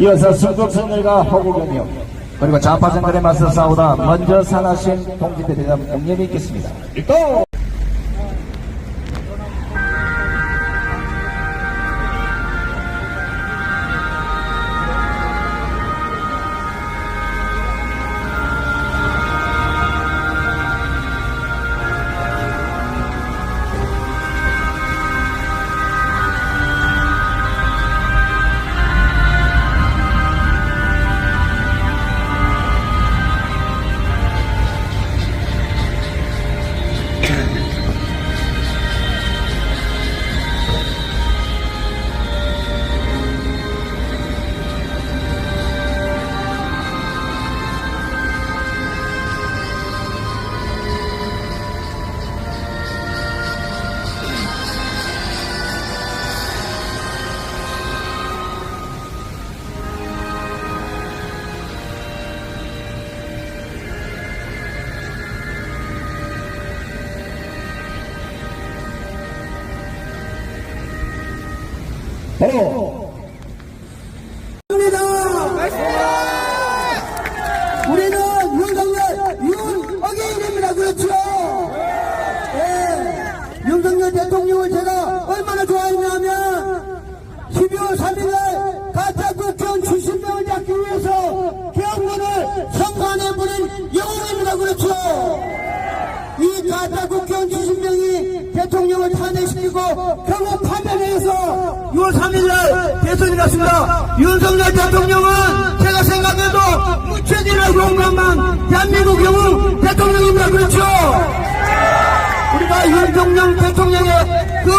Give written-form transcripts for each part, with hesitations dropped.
이어서 순국선열과 허구경영 그리고 좌파정글에 맞서 싸우다 먼저 산하신 동지대 대장 공연이 있겠습니다. 일동! 우리는 윤석열, 윤어게인입니다. 그렇죠? 예. 윤석열 대통령을 제가 얼마나 좋아했냐면 12월 3일날 가짜 국회의원 70명을 잡기 위해서 개헌문을 선관해버린 영웅입니다. 그렇죠? 이 가짜 국회의원 70명이 대통령을 탄핵시키고 결국 파면해서 6월 3일날 대선이 났습니다. 윤석열 대통령은 제가 생각해도 무채지나 용감한 대한민국 영웅 대통령입니다. 그렇죠? 우리가 윤석열 대통령의 그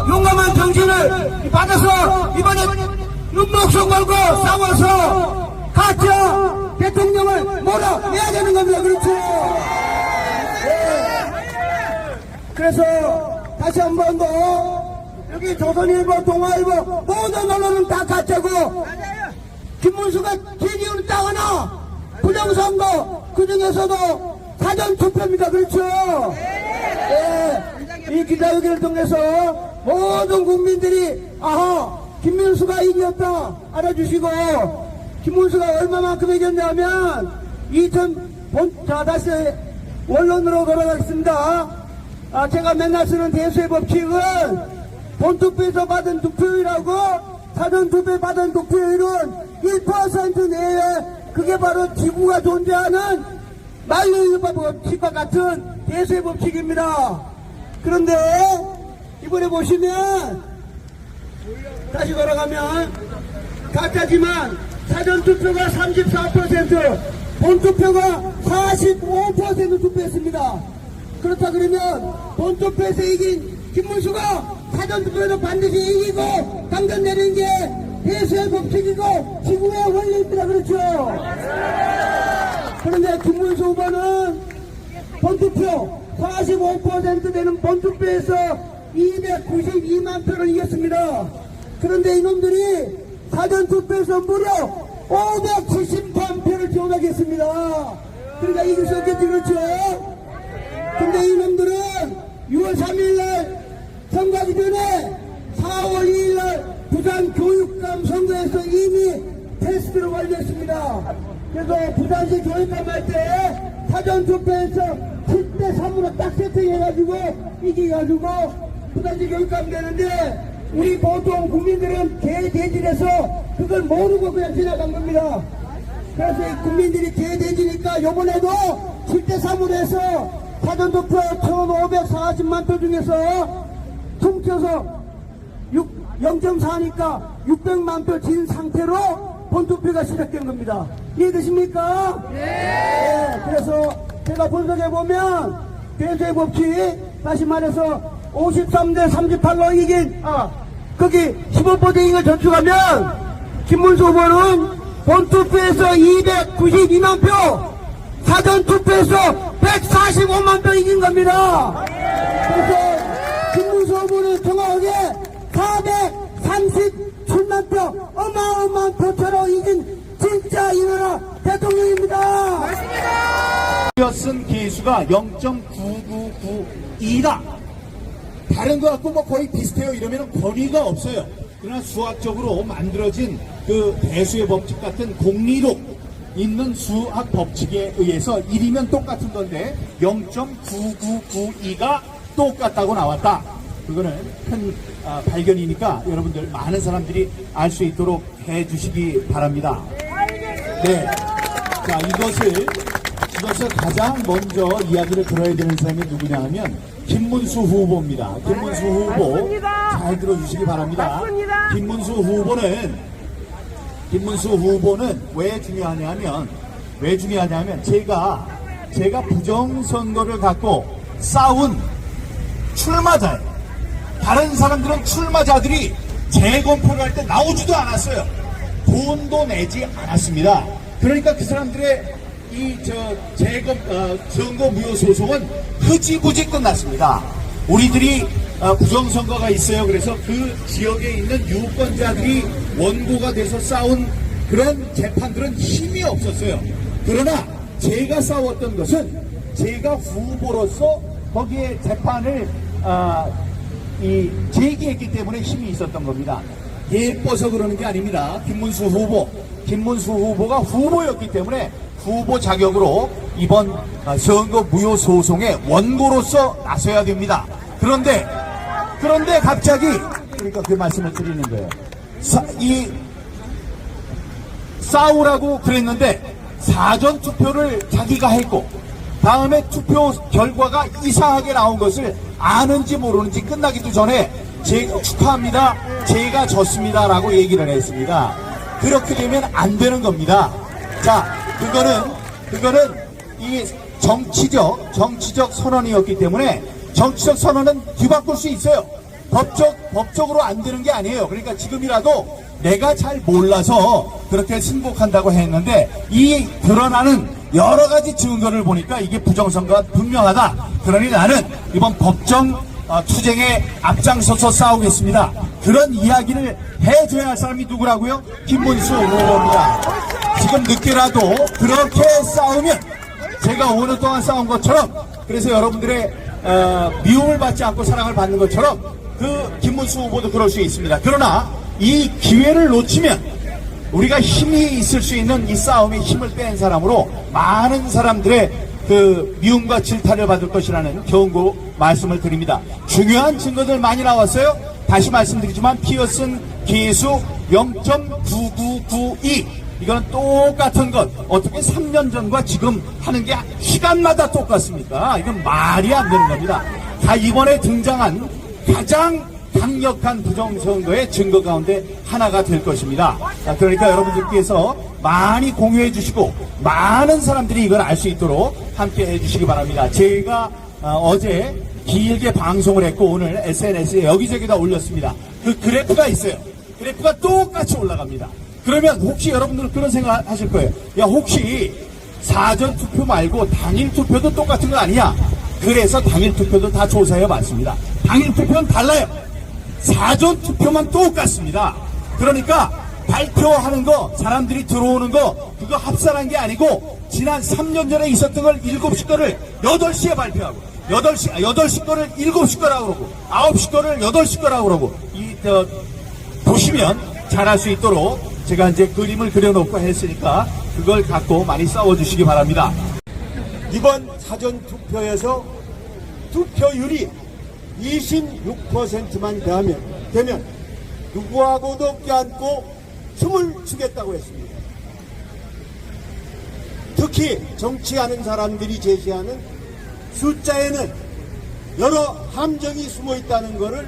용감한 정신을 받아서 이번에 눈목숨 걸고 싸워서 가짜 대통령을 몰아내야 되는 겁니다. 그렇죠? 그래서 다시 한 번 더 여기 조선일보, 동아일보 모든 언론은 다 가짜고 김문수가 기기운 딱 하나 부정선거 그중에서도 사전투표입니다. 그렇죠? 예, 이 기자회견을 통해서 모든 국민들이 아하 김문수가 이겼다 알아주시고 김문수가 얼마만큼 이겼냐면 자 다시 원론으로 돌아가겠습니다. 제가 맨날 쓰는 대수의 법칙은 본투표에서 받은 득표율하고 사전투표에 받은 득표율은 1% 내에 그게 바로 지구가 존재하는 만유인법 법칙과 같은 대수의 법칙입니다. 그런데 이번에 보시면 다시 돌아가면 가짜지만 사전투표가 34% 본투표가 45% 투표했습니다. 그렇다 그러면 본투표에서 이긴 김문수가 사전투표에서 반드시 이기고 당선되는 게 대수의 법칙이고 지구의 원리입니다. 그렇죠? 그런데 김문수 후보는 본투표 45% 되는 본투표에서 292만 표를 이겼습니다. 그런데 이놈들이 사전투표에서 무려 573표를 지원하게 했습니다. 그러니까 이길 수 없겠지. 그렇죠? 근데 이놈들은 6월 3일날 선거하기 전에 4월 2일날 부산 교육감 선거에서 이미 테스트를 완료했습니다. 그래서 부산시 교육감 할 때 사전투표에서 7대 3으로 딱 세팅해가지고 이겨가지고 부산시 교육감 되는데 우리 보통 국민들은 개대질해서 그걸 모르고 그냥 지나간 겁니다. 그래서 국민들이 개대지니까 요번에도 7대 3으로 해서 사전투표 1,540만 표 중에서 퉁쳐서 0.4니까 600만 표 진 상태로 본투표가 시작된 겁니다. 이해되십니까? 네. 그래서 제가 분석해보면 대수의 법칙 다시 말해서 53대 38로 이긴 거기 15% 이긴 걸 전축하면 김문수 후보는 본투표에서 292만 표 사전투표에서 145만 표 이긴 겁니다. 그래서 김문수 후보는 정확하게 437만 표 어마어마한 표차로 이긴 진짜 이 나라 대통령입니다. 맞습니다. 쓴 개수가 0.9992다. 다른 거 갖고 뭐 거의 비슷해요. 이러면 권위가 없어요. 그러나 수학적으로 만들어진 그 대수의 법칙 같은 공리로 있는 수학 법칙에 의해서 1이면 똑같은 건데 0.9992가 똑같다고 나왔다. 그거는 큰 발견이니까 여러분들 많은 사람들이 알 수 있도록 해주시기 바랍니다. 네. 자, 이것을 가장 먼저 이야기를 들어야 되는 사람이 누구냐 하면 김문수 후보입니다. 김문수 후보 맞습니다. 잘 들어주시기 바랍니다. 맞습니다. 김문수 후보는 왜 중요하냐면 제가 부정선거를 갖고 싸운 출마자예요. 다른 사람들은 출마자들이 재검표를 할 때 나오지도 않았어요. 돈도 내지 않았습니다. 그러니까 그 사람들의 선거 무효 소송은 흐지부지 끝났습니다. 우리들이 부정선거가 있어요. 그래서 그 지역에 있는 유권자들이 원고가 돼서 싸운 그런 재판들은 힘이 없었어요. 그러나 제가 싸웠던 것은 제가 후보로서 거기에 재판을 제기했기 때문에 힘이 있었던 겁니다. 예뻐서 그러는 게 아닙니다. 김문수 후보가 후보였기 때문에 후보 자격으로 이번 선거 무효 소송의 원고로서 나서야 됩니다. 그런데 갑자기 그러니까 그 말씀을 드리는 거예요. 싸우라고 그랬는데 사전 투표를 자기가 했고 다음에 투표 결과가 이상하게 나온 것을 아는지 모르는지 끝나기도 전에 축하합니다. 제가 졌습니다라고 얘기를 했습니다. 그렇게 되면 안 되는 겁니다. 자, 그거는 이 정치적 선언이었기 때문에 정치적 선언은 뒤바꿀 수 있어요. 법적으로 안 되는 게 아니에요. 그러니까 지금이라도 내가 잘 몰라서 그렇게 승복한다고 했는데 이 드러나는 여러 가지 증거를 보니까 이게 부정선거가 분명하다. 그러니 나는 이번 법정 투쟁에 앞장서서 싸우겠습니다. 그런 이야기를 해줘야 할 사람이 누구라고요? 김문수 후보입니다. 지금 늦게라도 그렇게 싸우면 제가 5년 동안 싸운 것처럼 그래서 여러분들의 미움을 받지 않고 사랑을 받는 것처럼 그 김문수 후보도 그럴 수 있습니다. 그러나 이 기회를 놓치면 우리가 힘이 있을 수 있는 이 싸움에 힘을 뺀 사람으로 많은 사람들의 그 미움과 질타를 받을 것이라는 경고 말씀을 드립니다. 중요한 증거들 많이 나왔어요. 다시 말씀드리지만 피어슨 계수 0.9992 이건 똑같은 것. 어떻게 3년 전과 지금 하는 게 시간마다 똑같습니까? 이건 말이 안 되는 겁니다. 다 이번에 등장한 가장 강력한 부정선거의 증거 가운데 하나가 될 것입니다. 그러니까 여러분들께서 많이 공유해 주시고 많은 사람들이 이걸 알 수 있도록 함께 해 주시기 바랍니다. 제가 어제 길게 방송을 했고 오늘 SNS에 여기저기다 올렸습니다. 그 그래프가 있어요. 그래프가 똑같이 올라갑니다. 그러면 혹시 여러분들은 그런 생각 하실 거예요. 야, 혹시 사전 투표 말고 당일 투표도 똑같은 거 아니냐? 그래서 당일 투표도 다 조사해 봤습니다. 당일 투표는 달라요. 사전 투표만 똑같습니다. 그러니까 발표하는 거, 사람들이 들어오는 거, 그거 합산한 게 아니고 지난 3년 전에 있었던 걸 7시 거를 8시에 발표하고 8시 거를 7시 거라고 그러고 9시 거를 8시 거라고 그러고 보시면 잘할 수 있도록 제가 이제 그림을 그려놓고 했으니까 그걸 갖고 많이 싸워주시기 바랍니다. 이번 사전 투표에서 투표율이 26%만 되면 누구하고도 껴안고 춤을 추겠다고 했습니다. 특히 정치하는 사람들이 제시하는 숫자에는 여러 함정이 숨어 있다는 것을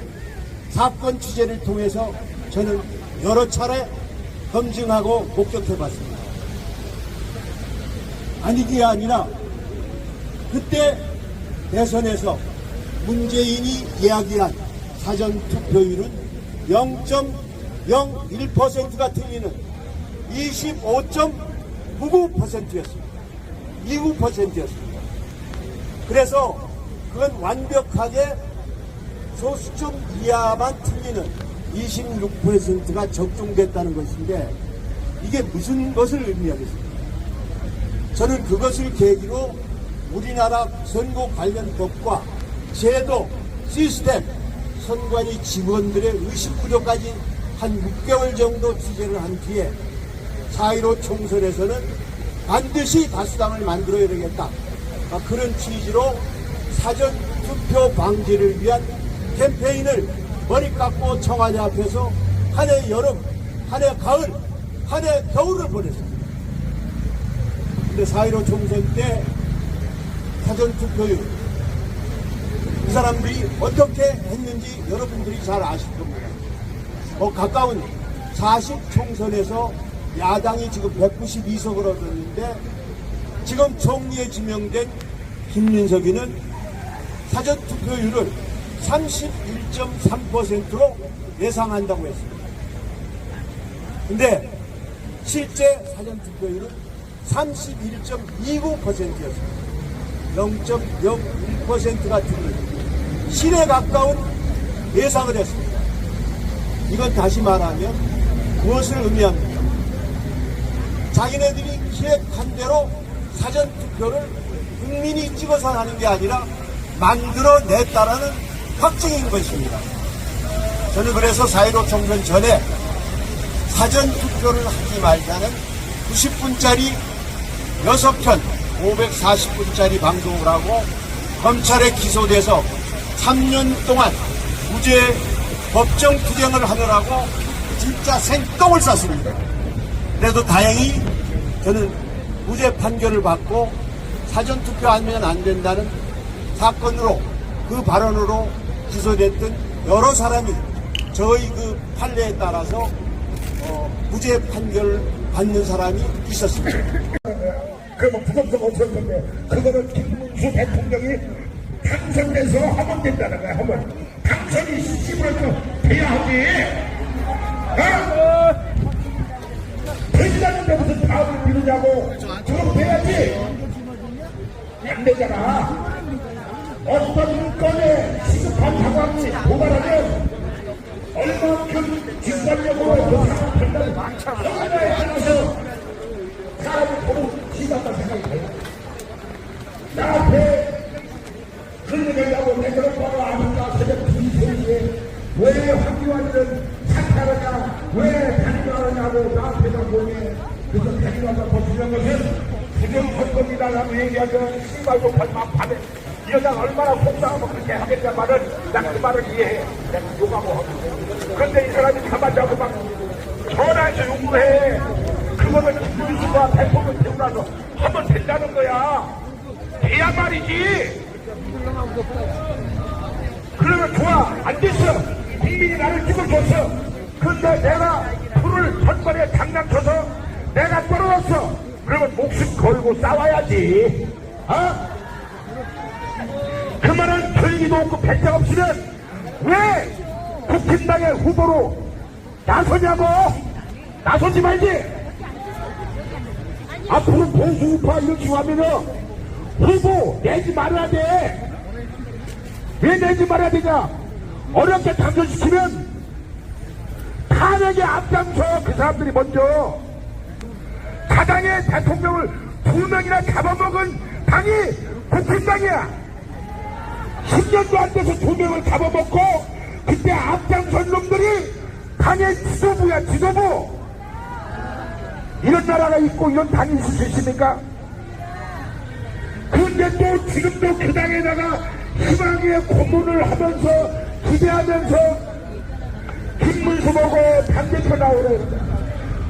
사건 취재를 통해서 저는 여러 차례 검증하고 목격해 봤습니다. 아니게 아니라 그때 대선에서 문재인이 이야기한 사전 투표율은 0.01%가 틀리는 25.99%였습니다. 29%였습니다. 그래서 그건 완벽하게 소수점 이하만 틀리는 26%가 적중됐다는 것인데 이게 무슨 것을 의미하겠습니까? 저는 그것을 계기로 우리나라 선거 관련 법과 제도, 시스템, 선관위 직원들의 의식 부족까지 한 6개월 정도 취재를 한 뒤에 4.15 총선에서는 반드시 다수당을 만들어야 되겠다. 그런 취지로 사전투표 방지를 위한 캠페인을 머리 깎고 청와대 앞에서 한 해 여름, 한 해 가을, 한 해 겨울을 보냈습니다. 근데 4.15 총선 때 사전투표율 이 사람들이 어떻게 했는지 여러분들이 잘 아실 겁니다. 가까운 40총선에서 야당이 지금 192석을 얻었는데 지금 총리에 지명된 김민석이는 사전투표율을 31.3%로 예상한다고 했습니다. 근데 실제 사전투표율은 31.29%였습니다. 0.01%가 틀린 실에 가까운 예상을 했습니다. 이건 다시 말하면 무엇을 의미합니까? 자기네들이 기획한 대로 사전투표를 국민이 찍어서 하는 게 아니라 만들어냈다라는 확증인 것입니다. 저는 그래서 4.15 총선 전에 사전투표를 하지 말자는 90분짜리 6편 540분짜리 방송을 하고 검찰에 기소돼서 3년 동안 무죄 법정 투쟁을 하느라고 진짜 생똥을 쌌습니다. 그래도 다행히 저는 무죄 판결을 받고 사전투표 하면 안 된다는 사건으로 그 발언으로 기소됐던 여러 사람이 저희 그 판례에 따라서 무죄 판결을 받는 사람이 있었습니다. 그러면 부정성 없을 건데 그거는 김문수 대통령이 당선돼서 하면 된다는 거야. 하면 당선이 시집을 돼야 하지. 되지않는데 무슨 다음을 미루냐고. 그럼 돼야지. 안 되잖아. 어떤 문건에 시급한 상황이 도달하면 얼마큼 뒷살려고 그 상황을 판단을 얼마에 따라서 사람을 보고 지났다 생각이 돼요. 나한테 그러려고 내 그런 거를 아는가 새벽 2, 3시에 왜 황교안이는 사퇴하느냐 왜 단일화하느냐고 나한테도 보내. 그래서 단일화가 더 중요한 것은 부정선거이다라고 얘기하면 씨발도 막 받을 이 여자가 얼마나 속상하고 그렇게 하겠냐 말은 난 그 말을 이해해. 내가 욕하고 하고. 그런데 이 사람이 가만자고 막 전화해서 욕을 해. 그거는 김문수가 대통령 되고 나서 하면 된다는 거야. 돼야 말이지. 그러면 좋아. 안 됐어. 국민이 나를 찍어줬어. 근데 내가 풀을 선거에 장난쳐서 내가 떨어졌어. 그러면 목숨 걸고 싸워야지. 그만한 결기도 없고 배짱 없으면 왜 국힘당의 후보로 나서냐고. 나서지 말지. 앞으로 보수우파 이렇게 하면은 후보 내지 말아야 돼. 왜 내지 말아야 되냐. 어렵게 당선시키면 탄핵에 앞장서. 그 사람들이 먼저 가당의 대통령을 2명이나 잡아먹은 당이 국힘당이야. 10년도 안 돼서 2명을 잡아먹고 그때 앞장선 놈들이 당의 지도부야. 지도부. 이런 나라가 있고 이런 당이 있을 수 있습니까? 그런데 또 지금도 그 당에다가 희망의 고문을 하면서 기대하면서 김문수 보고 당대표 나오래.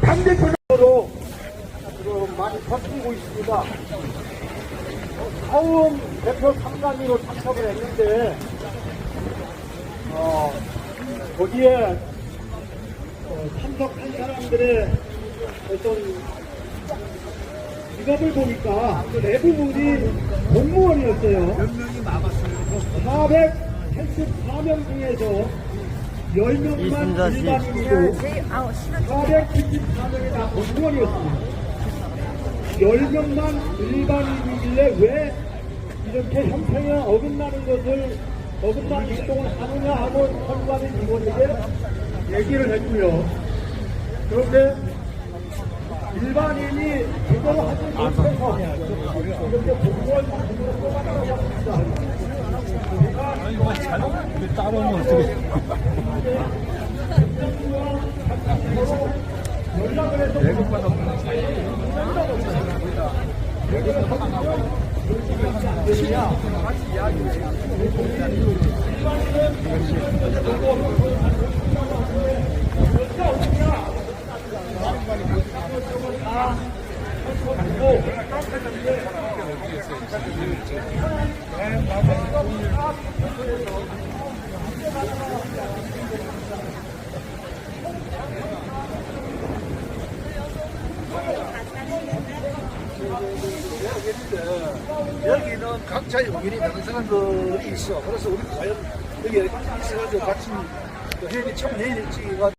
당대표로 지금 많이 버티고 있습니다. 처음 대표 참관인으로 참석을 했는데 거기에 참석한 사람들의 어떤 직업을 보니까 그 대부분이 공무원이었어요. 몇 명이 남았어요? 484명 중에서 10명만 일반인이고 474명이 다 공무원이었습니다. 10명만 일반인이길래 왜 이렇게 형평에 어긋나는 것을 어긋나는 행동을 하느냐 하고 선관위 직원에게 얘기를 했고요. 그런데 일반인이 제대로 하지 못해서 이렇게 공무원 상품으로 뽑아나가고 있습니다. 따로는 어떻게 여기는 각자의 의견이 다른 사람들이 있어. 그래서 우리 과연 여기 있어가지고 같이 회의 참 내일치가